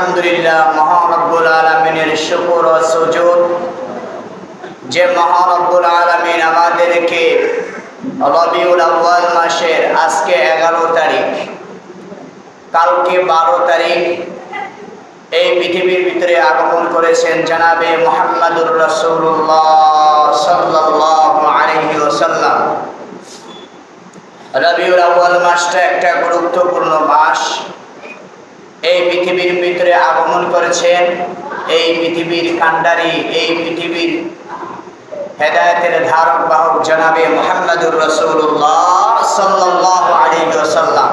আলহামদুলিল্লাহ মহান রব্বুল আলামিনের শুকর ও সুজুদ যে মহান রব্বুল আলামিন আমাদেরকে রবিউল আউয়াল মাসের আজকে 11 তারিখ, কালকে 12 তারিখ এই পৃথিবীর ভিতরে আগমন করেছেন জনাবে মুহাম্মদুর রাসূলুল্লাহ সাল্লাল্লাহু আলাইহি ওয়াসাল্লাম। রবিউল আউয়াল মাসটা একটা গুরুত্বপূর্ণ মাস। এই পৃথিবীর ভিতরে আগমন করেছেন এই পৃথিবীর কান্ডারি, এই পৃথিবীর হেদায়েতের ধারক বাহক জনাবে মুহাম্মদুর রাসূলুল্লাহ সাল্লাল্লাহু আলাইহি ওয়াসাল্লাম।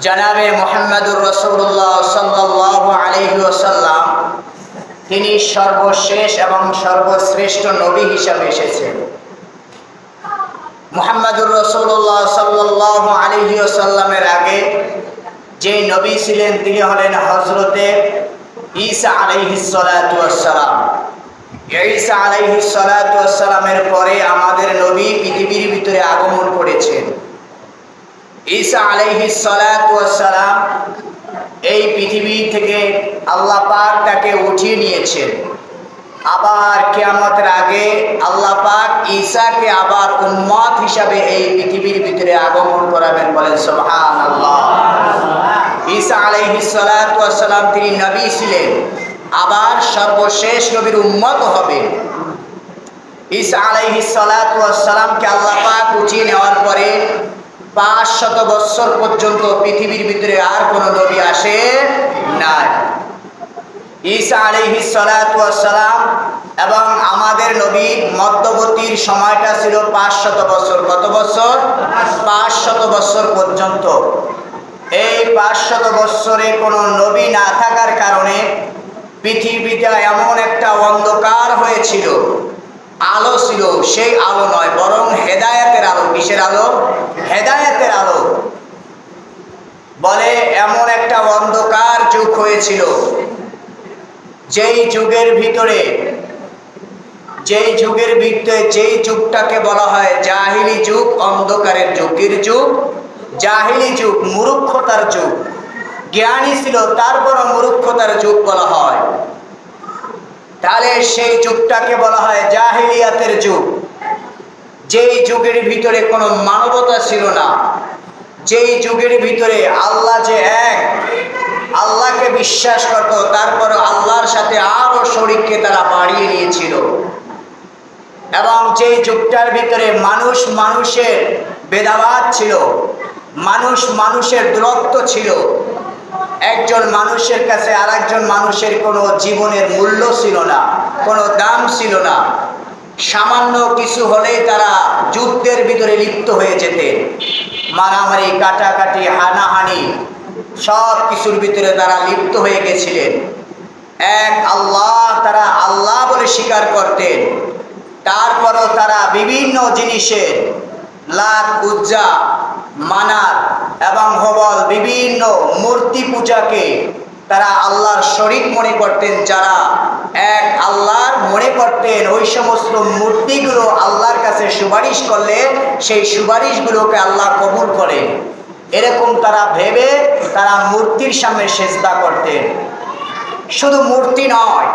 জনাবে মুহাম্মদুর রাসূলুল্লাহ সাল্লাল্লাহু আলাইহি ওয়াসাল্লাম তিনি সর্বশেষ এবং সর্বশ্রেষ্ঠ নবী হিসেবে এসেছেন। মুহাম্মদুর রাসূলুল্লাহ সাল্লাল্লাহু আলাইহি ওয়াসাল্লামের আগে যে নবী ছিলেন তিনি হলেন হযরতে ঈসা আলাইহিস সালাতু ওয়াস সালাম। ঈসা আলাইহিস সালাতু ওয়াস সালামের পরে আমাদের নবী পৃথিবীর ভিতরে আগমন করেছেন। ঈসা আলাইহিস সালাতু ওয়াস সালাম এই পৃথিবী থেকে আল্লাহ পাক তাকে উঠিয়ে নিয়েছেন। আবার কিয়ামতের আগে আল্লাহ পাক ঈসাকে আবার উম্মত হিসাবে এই পৃথিবীর ভিতরে আগমন করাবেন, বলেন সুবহানাল্লাহ। ঈসা আলাইহিস সালাতু ওয়াস সালাম তিনি নবী ছিলেন, আবার সর্বশেষ নবীর উম্মত হবেন। ঈসা আলাইহিস সালাতু ওয়াস সালামকে আল্লাহ পাক উঠিয়ে নেওয়ার পরে 500 বছর পর্যন্ত পৃথিবীর ভিতরে আর কোন নবী আসে নাই। ঈসা আলাইহিস সালাতু ওয়াস সালাম এবং আমাদের নবীর মধ্যবর্তীর সময়টা ছিল 500 বছর। কত বছর? 500 বছর পর্যন্ত। এই 500 বছরে কোনো নবী না থাকার কারণে পৃথিবীটা এমন একটা অন্ধকার হয়েছিল। আলো ছিল, সেই আলো নয় বরং হেদায়েতের আলো। কিসের আলো? হেদায়েতের আলো। বলে এমন একটা অন্ধকার যুগ হয়েছিল, যেই যুগের ভিতরে যেই যুগটাকে বলা হয় জাহিলি যুগ, অন্ধকারের যুগের যুগ, জাহিলি যুগ, মূর্খতার যুগ। জ্ঞানী ছিল তারপর মূর্খতার যুগ বলা হয়। তাহলে সেই যুগটাকে বলা হয় জাহিলিয়াতের যুগ। যেই যুগের ভিতরে কোনো মানবতা ছিল না, যেই যুগের ভিতরে আল্লাহ যে এক, আল্লাহকে বিশ্বাস করত, তারপর আল্লাহর সাথে আরো শরীককে তারা বাড়িয়ে নিয়েছিল। এবং যেই যুগটার ভিতরে মানুষ মানুষের ভেদাভেদ ছিল, মানুষ মানুষের দূরত্ব ছিল, একজন মানুষের কাছে আরেকজন মানুষের কোনো জীবনের মূল্য ছিল না, কোনো দাম ছিল না। সামান্য কিছু হলেই তারা যুদ্ধের ভিতরে লিপ্ত হয়ে যেতেন। মারামারি, কাটাকাটি, হানাহানি সব কিছুর ভিতরে তারা লিপ্ত হয়ে গেছিলেন। এক আল্লাহ তারা আল্লাহ বলে স্বীকার করতেন। তারপরও তারা বিভিন্ন জিনিসের লাত, উজ্জা, মানাত এবং হবল, বিভিন্ন মূর্তি পূজাকে তারা আল্লাহর শরীক মনে করতেন। যারা এক আল্লাহর মনে করতেন, ওই সমস্ত মূর্তিগুলো আল্লাহর কাছে সুপারিশ করলে সেই সুপারিশগুলোকে আল্লাহ কবুল করেন, এরকম তারা ভেবে তারা মূর্তির সামনে সেজদা করতেন। শুধু মূর্তি নয়,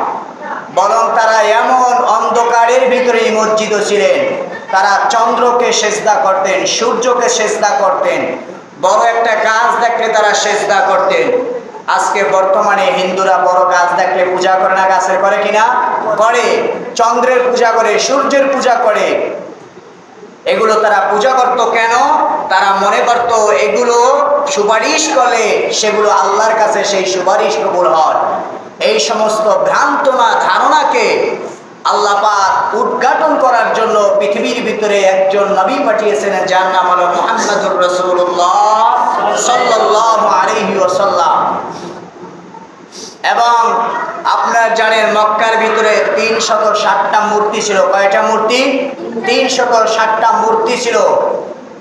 বরং তারা এমন অন্ধকারের ভিতরে নিমজ্জিত ছিলেন, তারা চন্দ্রকে সেজদা করতেন, সূর্যকে সেজদা করতেন, বড় একটা গাছ দেখলে তারা সেজদা করতেন। আজকে বর্তমানে হিন্দুরা বড় গাছ দেখলে পূজা করে না? গাছের করে কিনা? করে। চন্দ্রের পূজা করে, সূর্যের পূজা করে। এগুলো তারা পূজা করত কেন? তারা মনে করত এগুলো সুপারিশ করলে সেগুলো আল্লাহর কাছে সেই সুপারিশ কবুল হয়। এই সমস্ত ভ্রান্তনা ধারণাকে আল্লাহ পাক উদ্ঘাটন করার জন্য পৃথিবীর ভিতরে একজন নবী পাঠিয়েছেন, যার নাম হলো মুহাম্মদুর রাসূলুল্লাহ সাল্লাল্লাহু আলাইহি ওয়াসাল্লাম। এবং আপনারা জানেন মক্কার ভিতরে 360টা মূর্তি ছিল। কয়টা মূর্তি? 360টা মূর্তি ছিল।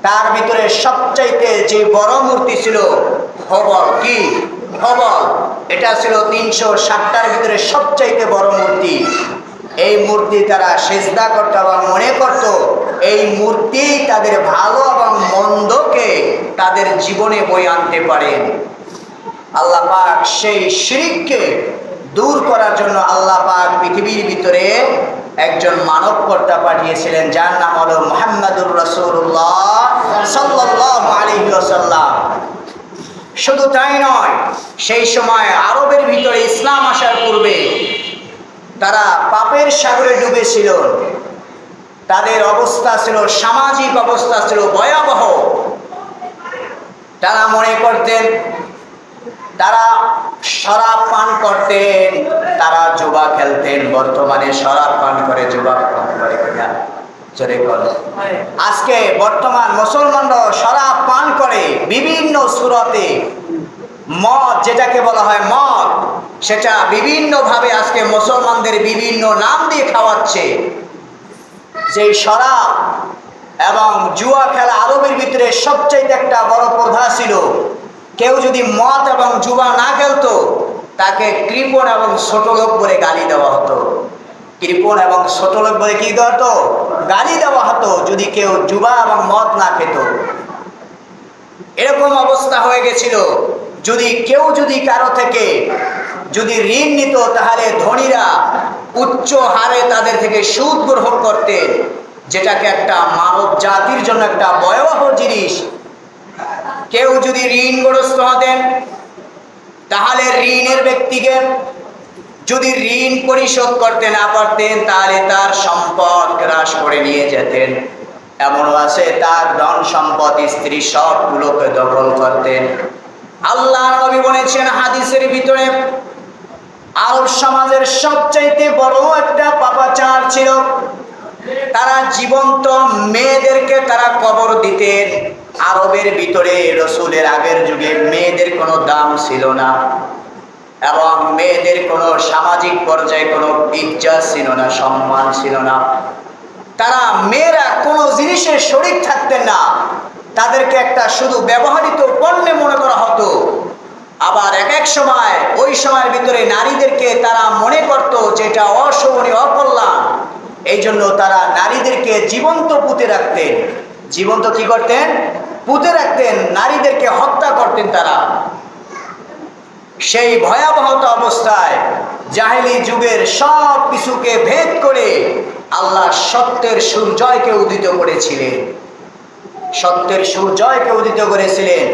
তার ভিতরে সবচাইতে যে বড় মূর্তি ছিল হবল। কি? হবল। এটা ছিল 360টার ভিতরে সবচাইতে বড় মূর্তি। এই মূর্তি তারা সেজদা করত এবং মনে করত এই মূর্তি তাদের ভালো এবং মন্দকে তাদের জীবনে বয়ে আনতে পারে। আল্লাহ পাক সেই শিরককে দূর করার জন্য আল্লাহ পাক পৃথিবীর ভিতরে একজন মানবকর্তা পাঠিয়েছিলেন, যার নাম হলো মুহাম্মাদুর রাসূলুল্লাহ সাল্লাল্লাহু আলাইহি ওয়াসাল্লাম। শুধু তাই নয়, সেই সময় আরবের ভিতরে ইসলাম আসার পূর্বে তারা পাপের সাগরে ডুবেছিল। তাদের অবস্থা ছিল, সামাজিক অবস্থা ছিল ভয়াবহ। তারা মনে করতেন তারা শরাব পান করতেন, তারা জুয়া খেলতেন। বর্তমানে শরাব পান করে, জুয়া পান করে কিনা জোরে বলো। আজকে বর্তমান মুসলমানরাও শরাব পান করে বিভিন্ন সূরতে। মদ যেটাকে বলা হয় মদ, সেটা বিভিন্নভাবে আজকে মুসলমানদের বিভিন্ন নাম দিয়ে খাওয়াচ্ছে। যেই শরাব এবং জুয়া খেলা আরবের ভিতরে সবচেয়ে একটা বড় প্রথা ছিল। কেউ যদি মদ এবং জুয়া না খেলতো, তাকে কৃপণ এবং ছোট লোক বলে গালি দেওয়া হতো। কৃপণ এবং ছোট লোক বলে কি দেওয়া হতো? গালি দেওয়া হতো, যদি কেউ জুয়া এবং মদ না খেত। এরকম অবস্থা হয়ে গেছিল। যদি কারো থেকে যদি ঋণ নিত, তাহলে ধনীরা উচ্চ হারে তাদের থেকে সুদ গ্রহণ করতেন, যেটাকে একটা মানব জাতির জন্য একটা ভয়াবহ জিনিস। কেউ যদি ঋণগ্রস্ত হতেন, তাহলে ঋণের ব্যক্তিকে যদি ঋণ পরিশোধ করতে না পারতেন, তাহলে তার সম্পদ গ্রাস করে নিয়ে যেতেন। এমনও আছে তার ধন সম্পদ, স্ত্রী সবগুলোকে দখল করতেন। আল্লাহ নবী বলেছেন হাদিসের ভিতরে, আরব সমাজের সবচাইতে বড় একটা পাপাচার ছিল, তারা জীবন্ত মেয়েদেরকে তারা কবর দিতেন। আরবের ভিতরে রাসূলের আগের যুগে মেয়েদের কোনো দাম ছিল না, এবং মেয়েদের কোনো সামাজিক পর্যায়ে কোনো ইজ্জত ছিল না, সম্মান ছিল না। তারা মেয়েরা কোনো জিনিসের শরীক থাকতেন না, তাদেরকে একটা শুধু ব্যবহৃত পণ্যে মনে করা হতো। আবার এক এক সময় ওই সময়ের ভিতরে নারীদেরকে তারা মনে করত যেটা অশোভনীয়, অকল্যাণ। এই জন্য তারা নারীদেরকে জীবন্ত পুঁতে রাখতেন। জীবন্ত কি করতেন? পুঁতে রাখতেন, নারীদেরকে হত্যা করতেন তারা। সেই ভয়াবহতা অবস্থায় জাহেলি যুগের সব কিছুকে ভেদ করে আল্লাহ সত্যের সূর্যকে উদিত করেছিলেন। সত্যের সূর্যকে উদিত করেছিলেন।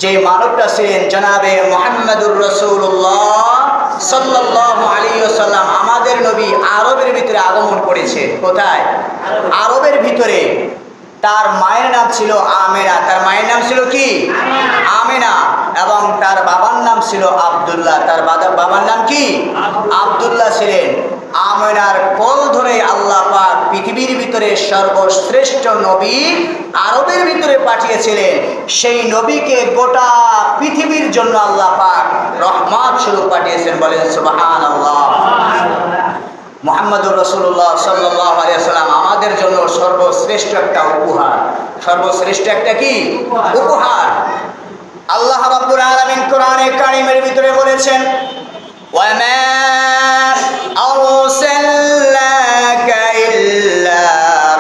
যে মানবটা ছিলেন জনাবে মুহাম্মাদুর রাসূলুল্লাহ সাল্লাল্লাহু আলাইহি ওয়াসাল্লাম। আমাদের নবী আরবের ভিতরে আগমন করেছেন। কোথায়? আরবের ভিতরে। তার মায়ের নাম ছিল আমেনা। তার মায়ের নাম ছিল কি? আমেনা। এবং তার বাবার নাম ছিল আব্দুল্লাহ। তার বাবার নাম কি? আব্দুল্লাহ ছিলেন। আমেনার কোল ধরে আল্লাহ পাক পৃথিবীর ভিতরে সর্বশ্রেষ্ঠ নবী আরবের ভিতরে পাঠিয়েছিলেন। সেই নবীকে গোটা পৃথিবীর জন্য আল্লাহ পাক রহমত স্বরূপ পাঠিয়েছেন। বলেন সুবহানাল্লাহ। মুহাম্মাদুর রাসূলুল্লাহ সাল্লাল্লাহু আলাইহি ওয়াসাল্লাম আমাদের জন্য সর্বশ্রেষ্ঠ একটা উপহার। সর্বশ্রেষ্ঠ একটা কি? উপহার। আল্লাহ রাব্বুল আলামিন কোরআনে কারীমের ভিতরে বলেছেন, ওয়া মা আরসালনাকা ইল্লা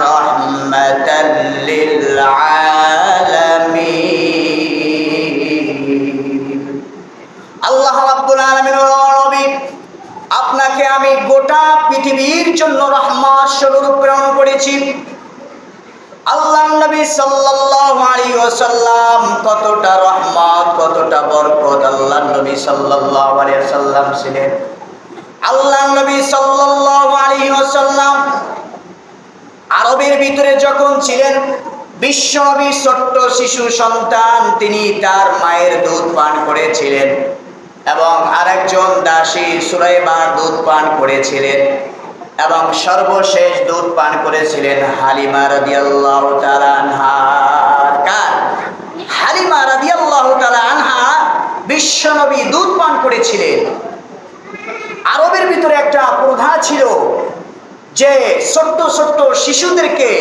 রাহমাতাল লিল আলামিন। আল্লাহ রাব্বুল আলামিন নবী, আপনাকে আমি গোটা পৃথিবীর জন্য রহমত স্বরূপ প্রেরণ করেছি। আল্লাহ নবী সাল্লাল্লাহু আলাইহি ওয়াসাল্লাম কতটা রহমত, কতটা বরকত আল্লাহ নবী সাল্লাল্লাহু আলাইহি ওয়াসাল্লাম ছিলেন। আল্লাহ নবী সাল্লাল্লাহু আলাইহি ওয়াসাল্লাম আরবের ভিতরে যখন ছিলেন, বিশ্ব নবী ছোট্ট শিশু সন্তান, তিনি তার মায়ের দুধ পান করেছিলেন এবং আরেকজন দাসী সুলাইবার দুধ পান করেছিলেন এবং সর্বশেষ দুধ পান করেছিলেন হালিমা রাদিয়াল্লাহু তাআলা আনহা। কার? হালিমা রাদিয়াল্লাহু তাআলা আনহা বিশ্বনবী দুধ পান করেছিলেন। আরবের ভিতরে একটা প্রথা ছিল যে ছোট্ট ছোট্ট শিশুদেরকে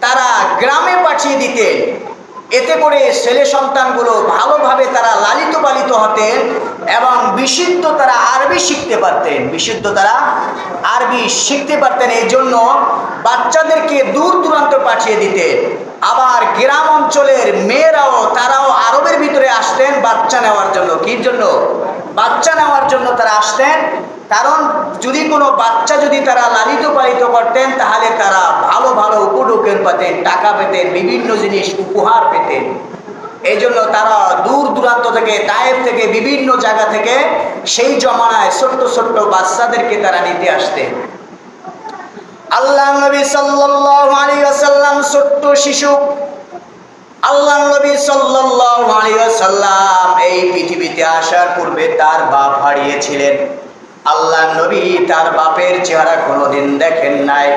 তারা গ্রামে পাঠিয়ে দিতেন। এতে করে ছেলে সন্তানগুলো ভালোভাবে তারা লালিত পালিত হতেন এবং বিশুদ্ধ তারা আরবি শিখতে পারতেন, বিশুদ্ধ তারা আরবি শিখতে পারতেন। এই জন্য বাচ্চাদেরকে দূর দূরান্ত পাঠিয়ে দিতেন। আবার গ্রাম অঞ্চলের মেয়েরাও তারাও আরবের ভিতরে আসতেন বাচ্চা নেওয়ার জন্য। কি জন্য? বাচ্চা নেওয়ার জন্য তারা আসতেন। কারণ যদি কোনো বাচ্চা যদি তারা লালিত পালিত করতেন তাহলে তারা ভালো ভালো উপঢৌকন পেতেন, টাকা পেতেন, বিভিন্ন জিনিস উপহার পেতেন। এই জন্য তারা দূর দূরান্ত থেকে, তায়েফ থেকে, বিভিন্ন জায়গা থেকে সেই জমানায় ছোট্ট ছোট্ট বাচ্চাদেরকে তারা নিতে আসতেন। আল্লাহ নবী সাল্লাল্লাহু আলাইহি ওয়াসাল্লাম ছোট্ট শিশু। আল্লাহ নবী সাল্লাল্লাহু আলাইহি ওয়াসাল্লাম এই পৃথিবীতে আসার পূর্বে তার বাপ হারিয়েছিলেন। আল্লাহ নবী তার বাপের চেহারা কোনোদিন দেখেন নাই।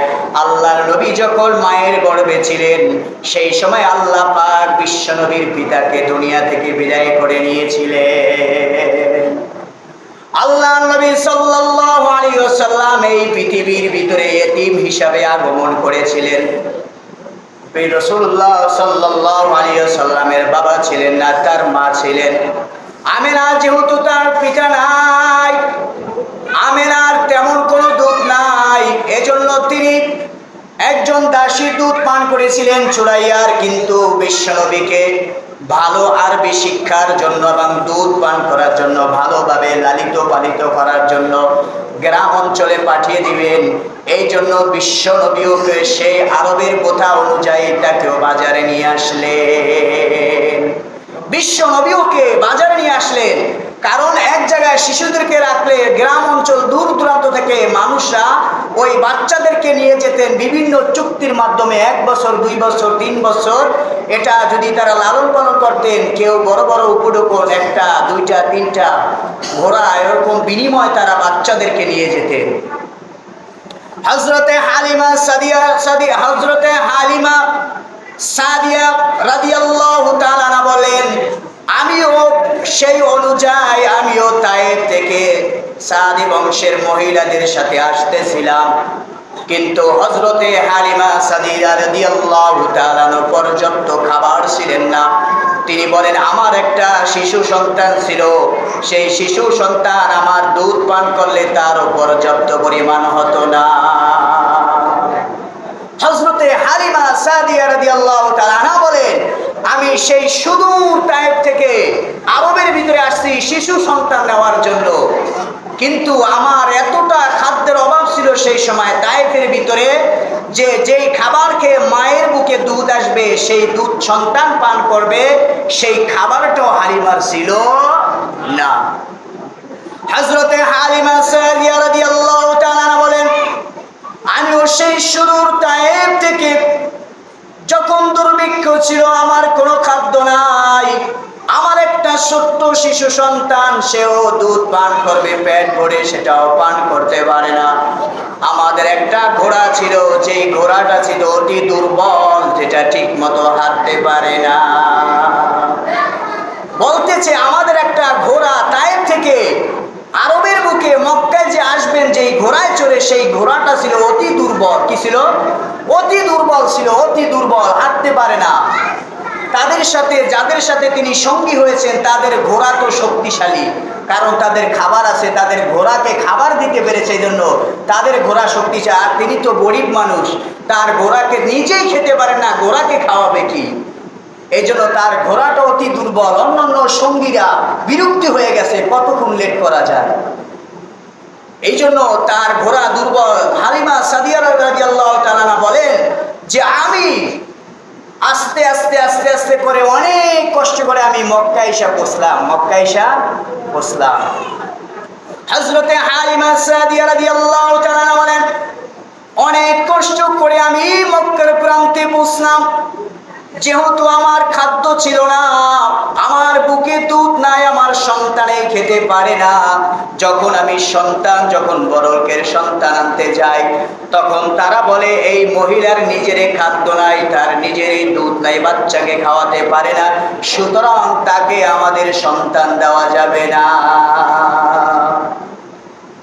আল্লাহ নবী যখন মায়ের গর্ভে ছিলেন সেই সময় আল্লাহ পাক বিশ্ব নবীর পিতাকে দুনিয়া থেকে বিদায় করে নিয়েছিলেন। আল্লাহ নবী সাল্লাল্লাহু আলাইহি ওয়াসাল্লাম এই পৃথিবীর ভিতরে এতিম হিসাবে আগমন করেছিলেন। রাসূলুল্লাহ সাল্লাল্লাহু আলাইহি ওয়াসাল্লামের বাবা ছিলেন না, তার মা ছিলেন আমেনা। যেহেতু তার পিতা নাই, আমেনার তেমন কোনো দুধ নাই, এজন্য তিনি একজন দাসীর দুধ পান করেছিলেন চুরাইয়ার। কিন্তু বিশ্বনবীকে ভালো আরবি শিক্ষার জন্য এবং দুধ পান করার জন্য, ভালোভাবে লালিত পালিত করার জন্য গ্রাম অঞ্চলে পাঠিয়ে দিবেন। এই জন্য বিশ্বনবীকে সেই আরবের কথা অনুযায়ী তাকেও বাজারে নিয়ে আসলেন। বিশ্বনবীকে বাজারে নিয়ে আসলেন কারণ এক জায়গায় শিশুদেরকে রাখলে গ্রাম অঞ্চল দূর দূরান্ত থেকে মানুষরা ওই বাচ্চাদেরকে নিয়ে যেতেন বিভিন্ন চুক্তির মাধ্যমে। 1 বছর, 2 বছর, 3 বছর এটা যদি তারা লালন পালন করতেন, কেউ বড় বড় উপঢৌকন 1টা, 2টা, 3টা ঘোড়া এরকম বিনিময় তারা বাচ্চাদেরকে নিয়ে যেতেন। হযরতে হালিমা সাদিয়া রাদিয়াল্লাহু তাআলা বলেন, আমিও সেই অনুযায়ী আমিও তায়েফ থেকে সাদি বংশের মহিলাদের সাথে আসতেছিলাম। কিন্তু হযরতে হালিমা সাদিয়া রাদিয়াল্লাহু তাআলা পর্যাপ্ত খাবার ছিলেন না। তিনি বলেন, আমার একটা শিশু সন্তান ছিল, সেই শিশু সন্তান আমার দুধ পান করলে তার পর্যাপ্ত পরিমাণ হতো না। হযরতে হালিমা সাদিয়া রাদিয়াল্লাহু তাআলা বলেন, আমি সেই সুদূর তায়েফ থেকে আরবের ভিতরে আসছি শিশু সন্তান নেওয়ার জন্য, কিন্তু আমার এতটা খাদ্যের অভাব ছিল সেই সময় তায়েফের ভিতরে যে যেই খাবার খেয়ে মায়ের বুকে দুধ আসবে, সেই দুধ সন্তান পান করবে, সেই খাবারটাও হালিমার ছিল না। হযরতে হালিমা সাদিয়া রাদিয়াল্লাহু তাআলা বলেন, আমিও সেই সুদূর তায়েফ থেকে যখন দুর্ভিক্ষ ছিল, আমার কোনো খাদ্য নাই, আমার একটা ছোট্ট শিশু সন্তান, সেও দুধ পান করবে পেট ভরে, সেটাও পান করতে পারে না। আমাদের একটা ঘোড়া ছিল, যেই ঘোড়াটা ছিল অতি দুর্বল, যেটা ঠিক মতো হাঁটতে পারে না। বলতেছে আমাদের একটা ঘোড়া তায়েফ থেকে আরবের বুকে মক্কায় যে আসবেন যেই ঘোড়ায় চড়ে, সেই ঘোড়াটা ছিল অতি দুর্বল। কি ছিল? অতি দুর্বল ছিল, অতি দুর্বল, হাঁটতে পারে না। তাদের সাথে যাদের সাথে তিনি সঙ্গী হয়েছেন তাদের ঘোড়া তো শক্তিশালী, কারণ তাদের খাবার আছে, তাদের ঘোড়াকে খাবার দিতে পেরেছে, এই জন্য তাদের ঘোড়া শক্তিশালী। আর তিনি তো গরিব মানুষ, তার ঘোড়াকে নিজেই খেতে পারেন না, ঘোড়াকে খাওয়াবে কি? এই জন্য তার ঘোড়াটা অতি দুর্বল। অন্যান্য সঙ্গীরা বিরক্তি হয়ে গেছে, কতক্ষণ লেট করা যায়, এই জন্য তার ঘোড়া দুর্বল। হালিমা সাদিয়া রাদিয়াল্লাহু তাআলা বলেন যে আমি আস্তে আস্তে আস্তে আস্তে করে অনেক কষ্ট করে আমি মক্কা এসে পৌঁছলাম, মক্কা এসে পৌঁছলাম। হযরতে হালিমা সাদিয়া রাদিয়াল্লাহু তাআলা বলেন, অনেক কষ্ট করে আমি মক্কার প্রান্তে পৌঁছলাম। যেহেতু আমার খাদ্য ছিল না, আমার বুকে দুধ নাই, আমার সন্তানে খেতে পারে না। যখন আমি যখন বড় লোকের সন্তান আনতে যাই, তখন তারা বলে এই মহিলার নিজের খাদ্য নাই, তার নিজেরই দুধ নাই, বাচ্চাকে খাওয়াতে পারে না, সুতরাং তাকে আমাদের সন্তান দেওয়া যাবে না।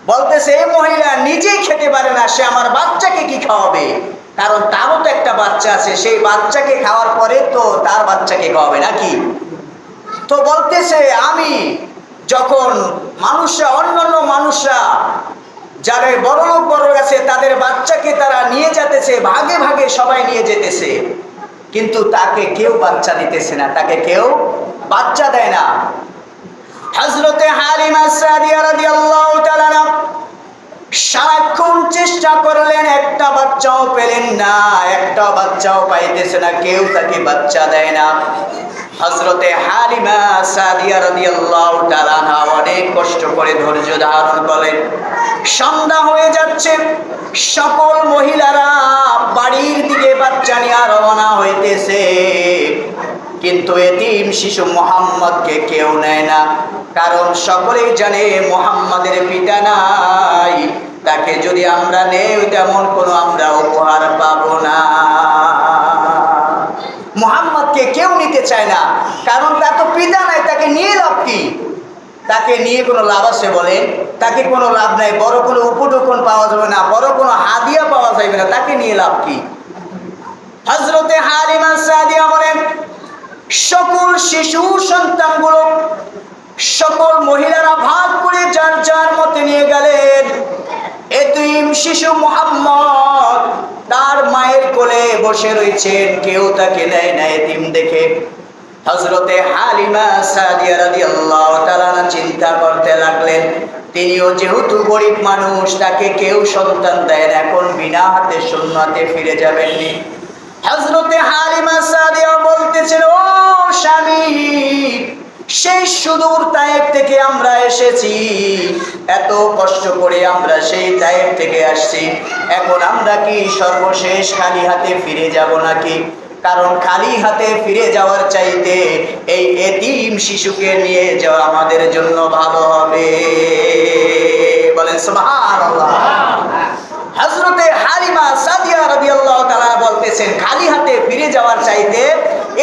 বলতেছে এই মহিলা নিজেই খেতে পারে না, সে আমার বাচ্চাকে কি খাওয়াবে? কারণ তারও তো একটা বাচ্চা আছে, সেই বাচ্চাকে খাওয়ার পরে তো তার বাচ্চাকে খাওয়াবে নাকি। তো বলতেছে আমি যখন মানুষরা, অন্যান্য মানুষরা যারা বড়লোক বড় আছে তাদের বাচ্চাকে তারা নিয়ে যেতেছে, ভাগে ভাগে সবাই নিয়ে যেতেছে, কিন্তু তাকে কেউ বাচ্চা দিতেছে না, তাকে কেউ বাচ্চা দেয় না। হযরতে হালিমা সাদিয়া রাদিয়াল্লাহু তাআলা সারাক্ষণ চেষ্টা করলেন, একটা বাচ্চাও পেলেন না, একটা বাচ্চাও পাইতেছে না, কেউ তাকে বাচ্চা দেয় না। হযরতে হালিমা সাদিয়া রাদিয়াল্লাহু তাআলা অনেক কষ্ট করে ধৈর্য ধারণ করলেন। সন্ধ্যা হয়ে যাচ্ছে, সকল মহিলারা বাড়ির দিকে বাচ্চা নিয়ে রওনা হইতেছে, কিন্তু এতিম শিশু মুহাম্মদকে কেউ নেয় না, কারণ সকলেই জানে মুহাম্মাদের পিতা নাই, তাকে যদি আমরা নেই তেমন কোনো আমরা উপহার পাবো না। মুহাম্মদকে কেউ নিতে চায় না, কারণ তার তো পিতা নাই, তাকে নিয়ে লাভ কি? তাকে নিয়ে কোনো লাভ আছে বলেন? তাকে কোনো লাভ নাই, বড় কোনো উপঢৌকন পাওয়া যাবে না, বড় কোনো হাদিয়া পাওয়া যাবে না, তাকে নিয়ে লাভ কি? হযরতে হালিমা সাদিয়া বলেন, সকল শিশু সন্তানগুলো, সকল মহিলারা ভাগ করে যার যার মতে নিয়ে গেলেন। এতিম শিশু মুহাম্মদ তার মায়ের কোলে বসে রয়েছেন, কেউ তাকে নেয় না এতিম দেখে। হযরতে হালিমা সাদিয়া রাদিয়াল্লাহু তাআলা চিন্তা করতে লাগলেন, তিনিও যেহেতু গরিব মানুষ, তাকে কেউ সন্তান দেয় না, এখন বিনা হাতে শূন্য হাতে ফিরে যাবেননি। হযরতে হালিমা সাদিয়া বলতেছেন, ও স্বামী, সেই সুদূর তায়েফ থেকে আমরা এসেছি, এত কষ্ট করে আমরা সেই তায়েফ থেকে আসছি, এখন আমরা কি সর্বশেষ খালি হাতে ফিরে যাব নাকি? কারণ খালি হাতে ফিরে যাওয়ার চাইতে এই এতিম শিশুকে নিয়ে যাওয়া আমাদের জন্য ভালো হবে। বলেন সুবহানাল্লাহ। হযরতে হালিমা সাদিয়া রাদিয়াল্লাহু তাআলা বলতেছেন, খালি হাতে ফিরে যাওয়ার চাইতে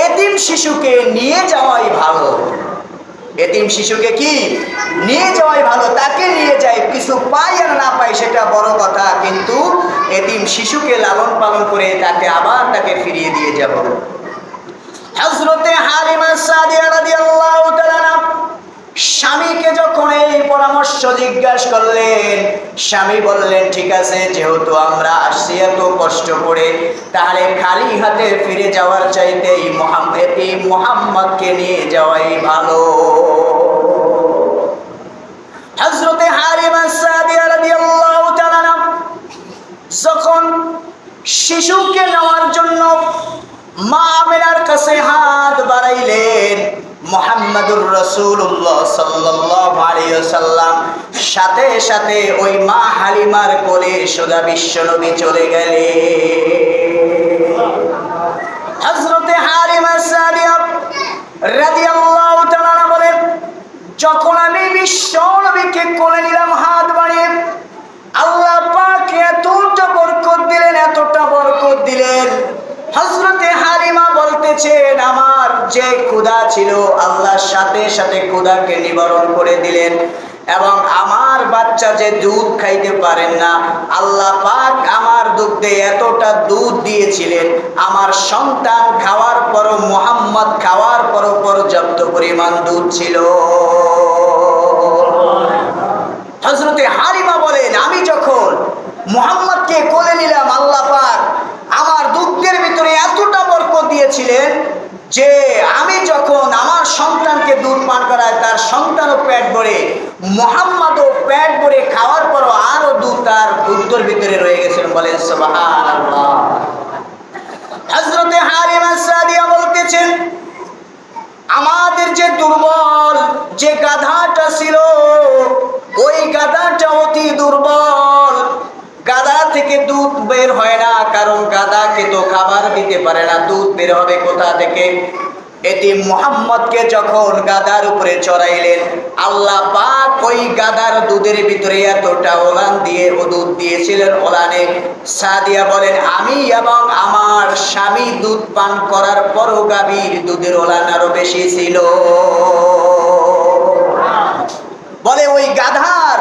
এতিম শিশুকে নিয়ে যাওয়াই ভালো। এতিম শিশুকে কি নিয়ে যাওয়াই ভালো, তাকে নিয়ে যাই, কিছু পাই আর না পাই সেটা বড় কথা, কিন্তু এতিম শিশুকে লালন পালন করে তাকে আবার তাকে ফিরিয়ে দিয়ে যাব। হযরতে হালিমা সাদিয়া রাদিয়াল্লাহু তাআলা স্বামীকে যখন এই পরামর্শ জিজ্ঞাসা করলেন, স্বামী বললেন, ঠিক আছে, যেহেতু আমরা আসছি এত কষ্ট করে, তাহলে খালি হাতে ফিরে যাওয়ার চাইতে এই মুহাম্মদকে নিয়ে যাওয়াই ভালো। হযরতে হালিমা সাদিয়া রাদিয়াল্লাহু তাআলা যখন শিশুকে নেওয়ার জন্য মা আমিনার কাছে হাত বাড়াইলেন, মুহাম্মাদুর রাসূলুল্লাহ সাল্লাল্লাহু আলাইহি ওয়াসাল্লাম সাথে সাথে ওই মা হালিমার কোলে সোজা বিশ্বনবী চলে গেলেন। হযরতে হালিমা সাদিয়া রাদিয়াল্লাহু তাআলা বলেন, যখন আমি বিশ্বনবীকে কোলে নিলাম হাত বাড়িয়ে, আল্লাহ পাক এতটা বরকত দিলেন, এতটা বরকত দিলেন। হযরতে হালিমা বলতেছেন, আমার যে ক্ষুধা ছিল আল্লাহ সাথে সাথে ক্ষুধাকে নিবারণ করে দিলেন, এবং আমার বাচ্চা যে দুধ খাইতে পারেন না, আল্লাহ পাক আমার দুধে এতটা দুধ দিয়েছিলেন, আমার সন্তান খাওয়ার পরও, মুহাম্মদ খাওয়ার পরও পর্যাপ্ত পরিমাণ দুধ ছিল। হযরতে হালিমা বলেন, আমি যখন মুহাম্মদকে কোলে নিলাম, আল্লাহ পাক আমার দুধের ভিতরে এতটা বরকত দিয়েছিলেন যে আমি যখন আমার সন্তানকে দুধ পান করায়, তার সন্তানও পেট ভরে, মুহাম্মদও পেট ভরে খাওয়ার পরও আরো দুধ তার দুধের ভিতরে রয়ে গেছেন। বলেন সুবহানাল্লাহ। হযরতে হালিমা সাদিয়া বলতেছেন, আমাদের যে দুর্বল যে গাধাটা ছিল, ওই গাধাটা অতি দুর্বল, গাধা থেকে দুধ বের হয় না, কারণ গাধাকে তো খাবার দিতে পারে না, দুধ বের হবে কোথা থেকে? এতিম মুহাম্মদকে যখন গাধার উপরে চড়াইলেন, আল্লাহ পাক ওই গাধার দুধের ভিতরে এতটা ওলান দিয়ে ও দুধ দিয়েছিলেন, ওলানে সাদিয়া বলেন, আমি এবং আমার স্বামী দুধ পান করার পরও গাভীর দুধের ওলান আরো বেশি ছিল। বলে ওই গাধার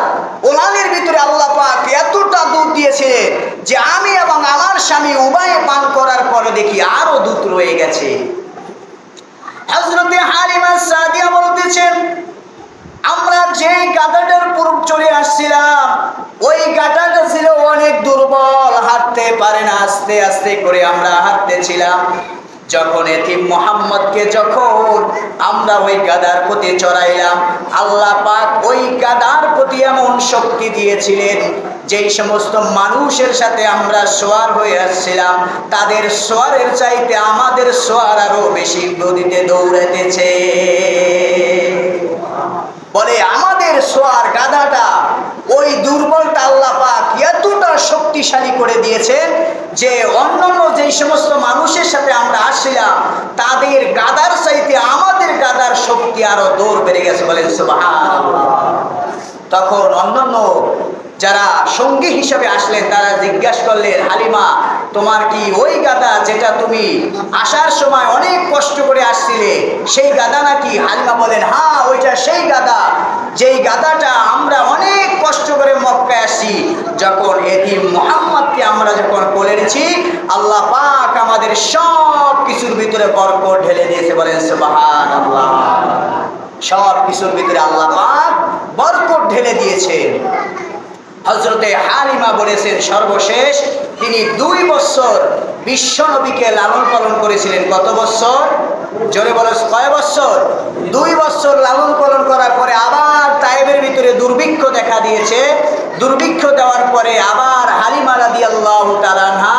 ওলানের ভিতরে আল্লাহ পাক এতটা দুধ দিয়ে দিয়েছিলেন যে আমি এবং আমার স্বামী উভয়ে পান করার পরে দেখি আরো দুধ রয়ে গেছে। হযরতে হালিমা সাদিয়া বলতেছেন, আমরা যেই গাধাটার উপর চলে আসছিলাম ওই গাধাটা ছিল অনেক দুর্বল, হাঁটতে পারে না, আস্তে আস্তে করে আমরা হাঁটতেছিলাম। যখন এতিম মুহাম্মদকে যখন আমরা ওই গাধার প্রতি চড়াইলাম, আল্লাহ পাক ওই গাধার প্রতি এমন শক্তি দিয়েছিলেন যেই সমস্ত মানুষের সাথে আমরা সোয়ার হয়ে আসছিলাম তাদের সোয়ারের চাইতে আমাদের সোয়ার আরো বেশি গতিতে দৌড়াতেছে। বলে আমাদের সোয়ার গাধাটা ওই দুর্বলটা আল্লাহ পাক এতটা শক্তিশালী করে দিয়েছেন যে অন্যান্য যেই সমস্ত মানুষের সাথে আমরা আসছিলাম তাদের গাধার চাইতে আমাদের গাধার শক্তি আরো দৌড় বেড়ে গেছে। বলেন সুবহানাল্লাহ। তখন অন্যান্য যারা সঙ্গী হিসেবে আসলেন তারা জিজ্ঞাসা করলেন, হালিমা তোমার কি ওই গাধা যেটা তুমি আসার সময় অনেক কষ্ট করে আসছিলে সেই গাধা নাকি? হালিমা বলেন, হ্যাঁ ওইটা সেই গাধা, যেই গাধাটা আমরা অনেক কষ্ট করে মক্কায় আসছি। যখন এতিম মুহাম্মদকে আমরা যখন কোলে নিয়েছি আল্লাহ পাক আমাদের সব কিছুর ভিতরে বরকত ঢেলে দিয়েছে। বলেন সুবহানাল্লাহ। সব কিছুর ভিতরে আল্লাহ পাক বরকত ঢেলে দিয়েছেন। হযরতে হালিমা বলেছেন সর্বশেষ তিনি 2 বছর বিশ্বনবীকে লালন পালন করেছিলেন। কত বছর? জোরে বলো, কয় বছর? 2 বছর লালন পালন করার পরে আবার তায়েবের ভিতরে দুর্ভিক্ষ দেখা দিয়েছে। দুর্ভিক্ষ দেওয়ার পরে আবার হালিমা রাদিয়াল্লাহু তাআলা আনহা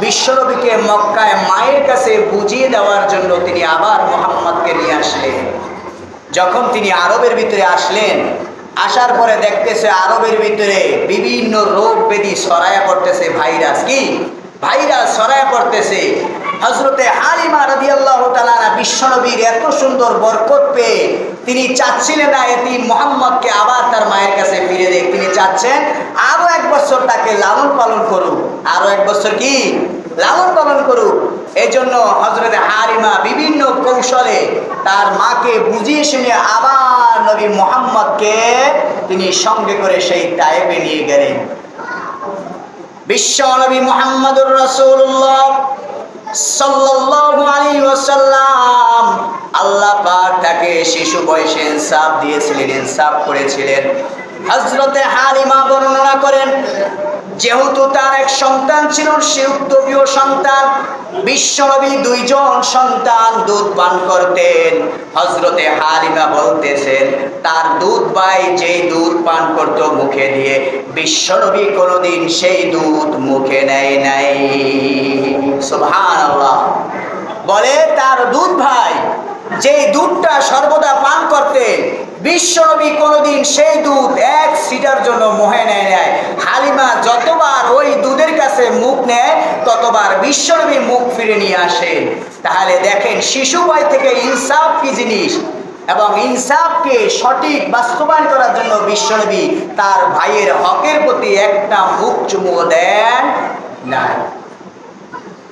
বিশ্বনবীকে মক্কায় মায়ের কাছে বুঝিয়ে দেওয়ার জন্য তিনি আবার মুহাম্মদকে নিয়ে আসলেন। যখন তিনি আরবের ভিতরে আসলেন, আসার পরে দেখতেছে আরবের ভিতরে বিভিন্ন রোগ ব্যাধি ছড়ায়া পড়তেছে, ভাইরাস, কি ভাইরাস ছড়ায়া পড়তেছে। হযরতে হালিমা রাদিয়াল্লাহু তাআলা বিশ্বনবীর এত সুন্দর বরকত পেয়ে তিনি চাচ্ছিলেন না এতিম মুহাম্মদকে আবার তার মায়ের কাছে ফিরে দেখ, তিনি চাচ্ছেন আরো 1 বছর তাকে লালন পালন করুক, আরো 1 বছর কি লালন পালন করুক। এই জন্য হযরতে হালিমা বিভিন্ন কৌশলে তার মাকে বুঝিয়ে শুনে আবার নবী মুহাম্মদকে তিনি সঙ্গে করে সেই তায়েবে নিয়ে গেলেন। বিশ্ব নবী মুহাম্মদুর রাসূলুল্লাহ সাল্লাল্লাহু আলাইহি ওয়াসাল্লাম আল্লাহ পাক তাকে শিশু বয়সে ইনসাফ দিয়েছিলেন, ইনসাফ করেছিলেন। হযরতে হালিমা বর্ণনা করেন যেহেতু তার এক সন্তান ছিল, সে উত্তরীয় সন্তান, বিশ্বনবী 2 জন সন্তান দুধ পান করতেন। হযরতে হালিমা বলতেছেন তার দুধ ভাই যেই দুধ পান করত মুখে দিয়ে, বিশ্বনবী কোনোদিন সেই দুধ মুখে নেয় নাই। সুবহানাল্লাহ। বলে তার দুধ ভাই যেই দুধটা সর্বদা পান করতেন বিশ্বনবী কোনোদিন সেই দুধ 1 সিটার জন্য মুখে নেয় নাই। হালিমা যতবার ওই দুধের কাছে মুখ নেয় ততবার বিশ্বনবী মুখ ফিরে নিয়ে আসেন। তাহলে দেখেন শিশু বয় থেকে ইনসাফ কি জিনিস, এবং ইনসাফকে সঠিক বাস্তবায়ন করার জন্য বিশ্বনবী তার ভাইয়ের হকের প্রতি একটা মুখ চুমু দেন না।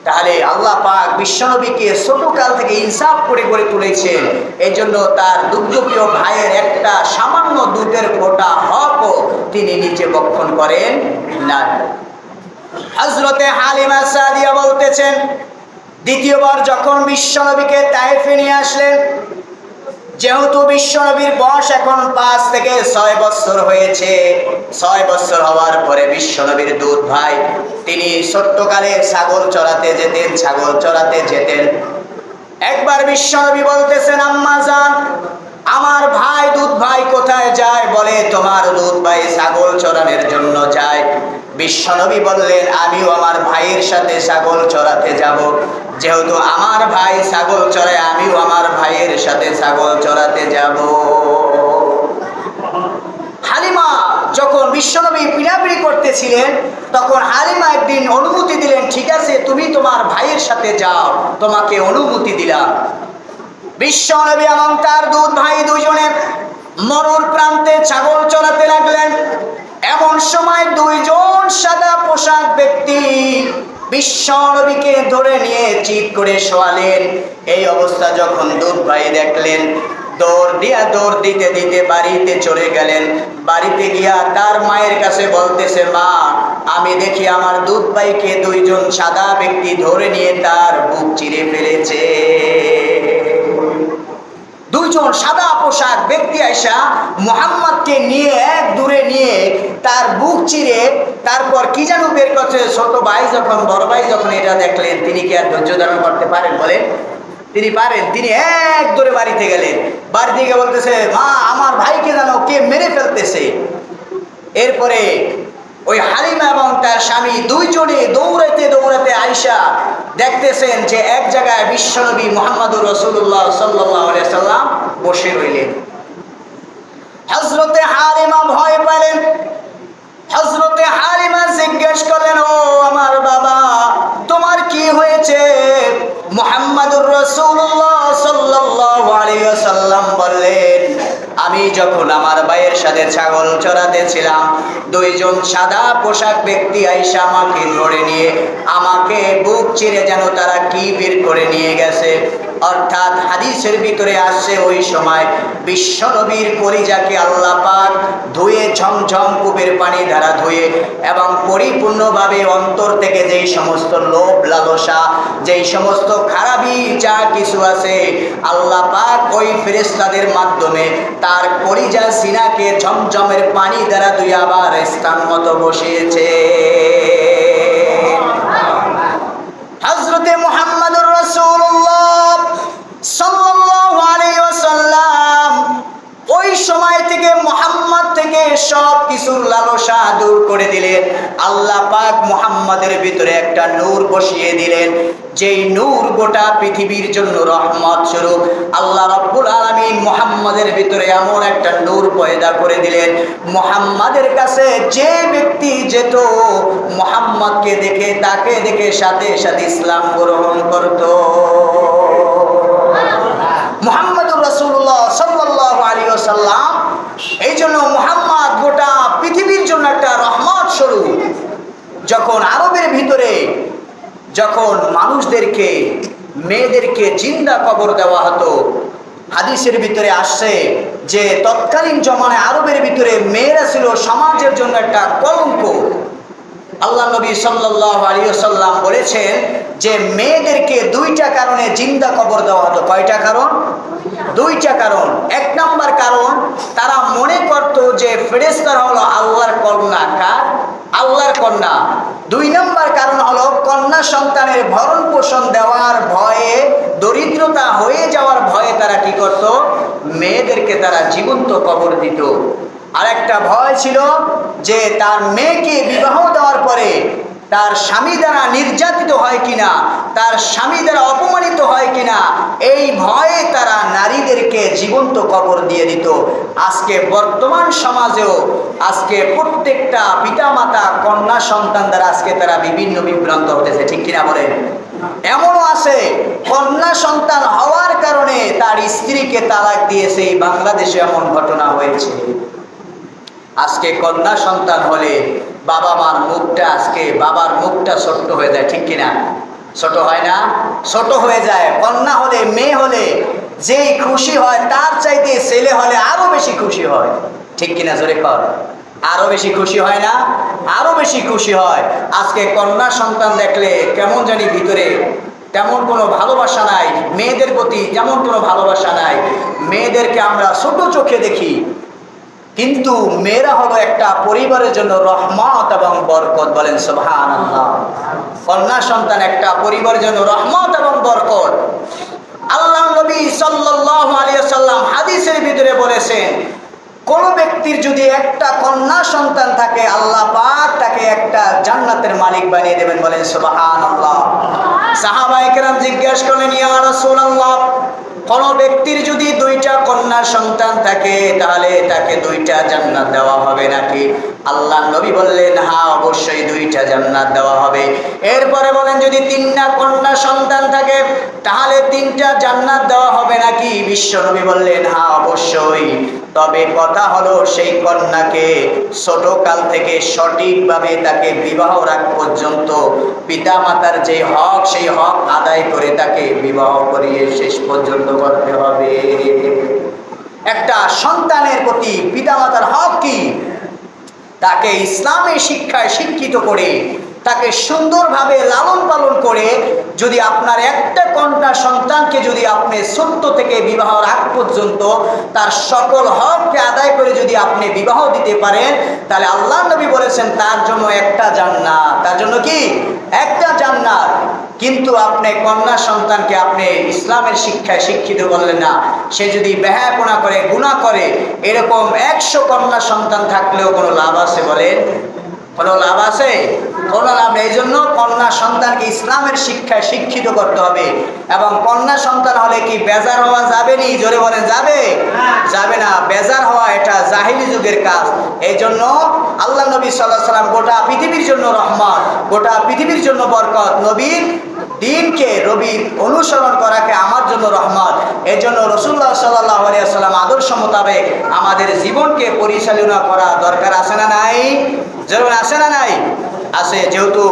তাহলে আল্লাহ পাক বিশ্বনবীকে ছোটকাল থেকে ইনসাফ করে গড়ে তুলেছেন। এই জন্য তার দুগ্ধপ্রিয় ভাইয়ের একটা সামান্য দুধের ফোঁটা হকও তিনি নিজে ভক্ষণ করেন না। হযরতে হালিমা সাদিয়া বলতেছেন দ্বিতীয়বার যখন বিশ্বনবীকে তায়েফে নিয়ে আসলেন, যেহেতু বিশ্বনবীর বয়স এখন 5 থেকে 6 বছর হয়েছে, 6 বছর হওয়ার পরে বিশ্বনবীর দুধ ভাই তিনি ছোট্টকালে ছাগল চড়াতে যেতেন, ছাগল চড়াতে যেতেন। একবার বিশ্বনবী বলতেছেন, আম্মা জান আমার ভাই দুধ ভাই কোথায় যায়? বলে তোমার দুধ ভাই ছাগল চড়ানোর জন্য যায়। বিশ্বনবী বললেন আমিও আমার ভাইয়ের সাথে ছাগল চড়াতে যাব। যেহেতু আমার ভাই ছাগল চড়ায় আমিও আমার ভাইয়ের সাথে ছাগল চড়াতে যাব। হালিমা যখন বিশ্বনবী পিড়াপিড়ি করতেছিলেন তখন হালিমা একদিন অনুমতি দিলেন, ঠিক আছে তুমি তোমার ভাইয়ের সাথে যাও, তোমাকে অনুমতি দিলাম। বিশ্বনবী এবং তার দুধ ভাই দুজনে মরুর প্রান্তে ছাগল চড়াতে লাগলেন। এমন সময় 2 জন সাদা পোশাক ব্যক্তি বিশ্বনবীকে ধরে নিয়ে চিৎ করে শোয়ালেন। এই অবস্থা যখন দুধ ভাই দেখলেন, দৌড় দিতে দিতে বাড়িতে চলে গেলেন। বাড়িতে গিয়া তার মায়ের কাছে বলতেছে, মা, আমি দেখি আমার দুধ ভাইকে দুইজন সাদা ব্যক্তি ধরে নিয়ে তার বুক চিরে ফেলেছে। দুইজন সাদা পোশাক ব্যক্তি আইসা মুহাম্মদকে নিয়ে এক দূরে নিয়ে তার বুক চিরে তারপর কি যেন বের করছে। ছোট ভাই যখন, বড় ভাই যখন এটা দেখলেন, তিনি কি আর ধৈর্য ধারণ করতে পারেন? বলেন, তিনি পারেন। তিনি এক দূরে বাড়িতে গেলেন। বাড়িতে গিয়ে বলতেছে, মা, আমার ভাইকে জানো কে মেরে ফেলতেছে। এরপরে ওই হালিমা এবং তার স্বামী দুইজনে দৌড়াতে দৌড়াতে আয়েশা দেখতেছেন যে এক জায়গায় বিশ্বনবী মুহাম্মদুর রাসূলুল্লাহ সাল্লাল্লাহু আলাইহি সাল্লাম বসে রইলেন। হযরতে হালিমা ভয় পেলেন। হযরতে হালিমা জিজ্ঞেস করলেন, ও আমার বাবা, তোমার কি হয়েছে? মুহাম্মদুর রাসূলুল্লাহ সাল্লাল্লাহু আলাইহি ওয়াসাল্লাম বললেন, আমি যখন আমার ভাইয়ের সাথে ছাগল চরাতে ছিলাম, দুইজন সাদা পোশাক ব্যক্তি আইসা আমাকে ধরে নিয়ে আমাকে বুক চিরে যেন তারা কি বের করে নিয়ে গেছে। অর্থাৎ হাদিসের ভিতরে আসছে ওই সময় বিশ্বনবীর কলিজাকে আল্লাহ পাক ধুয়ে ঝমঝম কূপের পানি দ্বারা ধুয়ে এবং পরিপূর্ণভাবে অন্তর থেকে যেই সমস্ত লোভ লালসা, যেই সমস্ত খারাপি যা কিছু আছে, আল্লাহ পাক ওই ফেরেশতাদের মাধ্যমে তার কলিজা সিনাকে ঝমঝমের পানি দ্বারা ধুয়ে আবার স্থান মতো বসিয়েছে। হযরতে মুহাম্মদুর রাসূলুল্লাহ সাল্লাল্লাহু আলাইহি ওয়াসাল্লাম ওই সময় থেকে মুহাম্মদ থেকে সব কিছুর লালসা দূর করে দিলেন। আল্লাহ পাক মুহাম্মাদের ভিতরে একটা নূর বসিয়ে দিলেন, যেই নূর গোটা পৃথিবীর জন্য রহমত স্বরূপ। আল্লাহ রাব্বুল আলামিন মুহাম্মাদের ভিতরে এমন একটা নূর পয়দা করে দিলেন, মুহাম্মাদের কাছে যে ব্যক্তি যেত মুহাম্মদকে দেখে, তাকে দেখে সাথে সাথে ইসলাম গ্রহণ করত। মুহাম্মদুর রাসূলুল্লাহ সাল্লাল্লাহু আলাইহি ওয়াসাল্লাম এই জন্য মুহাম্মদ গোটা পৃথিবীর জন্য একটা রহমত স্বরূপ। যখন আরবের ভিতরে যখন মানুষদেরকে, মেয়েদেরকে জিন্দা কবর দেওয়া হতো, হাদিসের ভিতরে আসছে যে তৎকালীন জমানায় আরবের ভিতরে মেয়েরা ছিল সমাজের জন্য একটা কলঙ্ক। আল্লাহ নবী সাল্লাল্লাহু আলাইহি ওয়াসাল্লাম বলেছেন যে মেয়েদেরকে দুইটা কারণে জিন্দা কবর দেওয়া হতো। কয়টা কারণ? দুইটা কারণ। এক নাম্বার কারণ, তারা মনে করত যে ফেরেশতারা হলো আল্লাহর কন্যা। কার? আল্লাহর কন্যা। দুই নাম্বার কারণ হলো কন্যা সন্তানের ভরণ পোষণ দেওয়ার ভয়ে, দরিদ্রতা হয়ে যাওয়ার ভয়ে তারা কি করত? মেয়েদেরকে তারা জীবন্ত কবর দিত। আরেকটা ভয় ছিল যে তার মেয়েকে বিবাহ দেওয়ার পরে তার স্বামী দ্বারা নির্যাতিত হয় কিনা, তার স্বামী দ্বারা অপমানিত হয় কিনা, এই ভয়ে তারা নারীদেরকে জীবন্ত কবর দিয়ে দিত। আজকে বর্তমান সমাজেও আজকে প্রত্যেকটা পিতামাতা কন্যা সন্তান দ্বারা আজকে তারা বিভিন্ন বিভ্রান্ত হতেছে, ঠিক কিনা বলেন? এমনও আছে কন্যা সন্তান হওয়ার কারণে তার স্ত্রীকে তালাক দিয়েছে। এই বাংলাদেশে এমন ঘটনা হয়েছে। আজকে কন্যা সন্তান হলে বাবা মার মুখটা, আজকে বাবার মুখটা ছোট্ট হয়ে যায়, ঠিক কিনা? ছোট হয় না? ছোট হয়ে যায়। কন্যা হলে, মেয়ে হলে যেই খুশি হয় তার চাইতে ছেলে হলে আরো বেশি খুশি হয়, ঠিক কিনা? জোরে কর। আরো বেশি খুশি হয় না? আরো বেশি খুশি হয়। আজকে কন্যা সন্তান দেখলে কেমন জানি ভিতরে তেমন কোনো ভালোবাসা নাই, মেয়েদের প্রতি তেমন কোনো ভালোবাসা নাই। মেয়েদেরকে আমরা ছোট চোখে দেখি, কিন্তু মেয়েরা হলো একটা পরিবারের জন্য রহমত এবং বরকত। বলেন সুবহানাল্লাহ। কন্যা সন্তান একটা পরিবারের জন্য রহমত এবং বরকত। আল্লাহ নবী সাল্লাল্লাহু আলাইহি ওয়াসাল্লাম হাদিসের ভিতরে বলেছেন, কোন ব্যক্তির যদি একটা কন্যা সন্তান থাকে, আল্লাহ পাক তাকে একটা জান্নাতের মালিক বানিয়ে দেবেন। বলেন সুবহানাল্লাহ। সাহাবায়ে কেরাম জিজ্ঞাসা করলেন, ইয়া রাসূলুল্লাহ, কোন ব্যক্তির যদি দুইটা কন্যা সন্তান থাকে তাহলে তাকে দুইটা জান্নাত দেওয়া হবে নাকি? আল্লাহ নবী বললেন, হ্যাঁ, অবশ্যই দুইটা জান্নাত দেওয়া হবে। এরপরে বলেন, যদি তিনটা কন্যা সন্তান থাকে তাহলে তিনটা জান্নাত দেওয়া হবে নাকি? বিশ্ব নবী বললেন, হ্যাঁ, অবশ্যই। তবে কথা হলো সেই কন্যাকে ছোটকাল থেকে সঠিকভাবে তাকে বিবাহ রাখ পর্যন্ত পিতা মাতার যে হক, সেই হক আদায় করে তাকে বিবাহ করিয়ে শেষ পর্যন্ত করতে হবে। একটা সন্তানের প্রতি পিতামাতার হক কি? তাকে ইসলামের শিক্ষায় শিক্ষিত করে, তাকে সুন্দরভাবে লালন পালন করে যদি আপনার একটা কন্যা সন্তানকে যদি আপনি ছোট্ট থেকে বিবাহের আগ পর্যন্ত তার সকল হককে আদায় করে যদি আপনি বিবাহ দিতে পারেন, তাহলে আল্লাহ নবী বলেছেন তার জন্য একটা জান্নাত। তার জন্য কি? একটা জান্নাত। কিন্তু আপনি কন্যা সন্তানকে আপনি ইসলামের শিক্ষায় শিক্ষিত করলেন না, সে যদি বেহায়াপনা করে, গুনাহ করে, এরকম 100 কন্যা সন্তান থাকলেও কোনো লাভ আছে বলেন? কোনো লাভ আছে? কোনো লাভ নেই। এই জন্য কন্যা সন্তানকে ইসলামের শিক্ষায় শিক্ষিত করতে হবে। এবং কন্যা সন্তান হলে কি বেজার হওয়া যাবে নি? জোরে বলেন, যাবে? যাবে না। বেজার হওয়া এটা জাহিলি যুগের কাজ। এই জন্য আল্লাহ নবী সাল্লাল্লাহু আলাইহি সাল্লাম গোটা পৃথিবীর জন্য রহমত, গোটা পৃথিবীর জন্য বরকত। নবীর দিনকে, নবীর অনুসরণ করাকে আমার জন্য রহমত। এই জন্য রাসূলুল্লাহ সাল্লাল্লাহু আলাইহি ওয়াসাল্লাম আদর্শ মোতাবেক আমাদের জীবনকে পরিচালনা করা দরকার আছে না নাই? জরুরি আছে না নাই? আছে। যেহেতু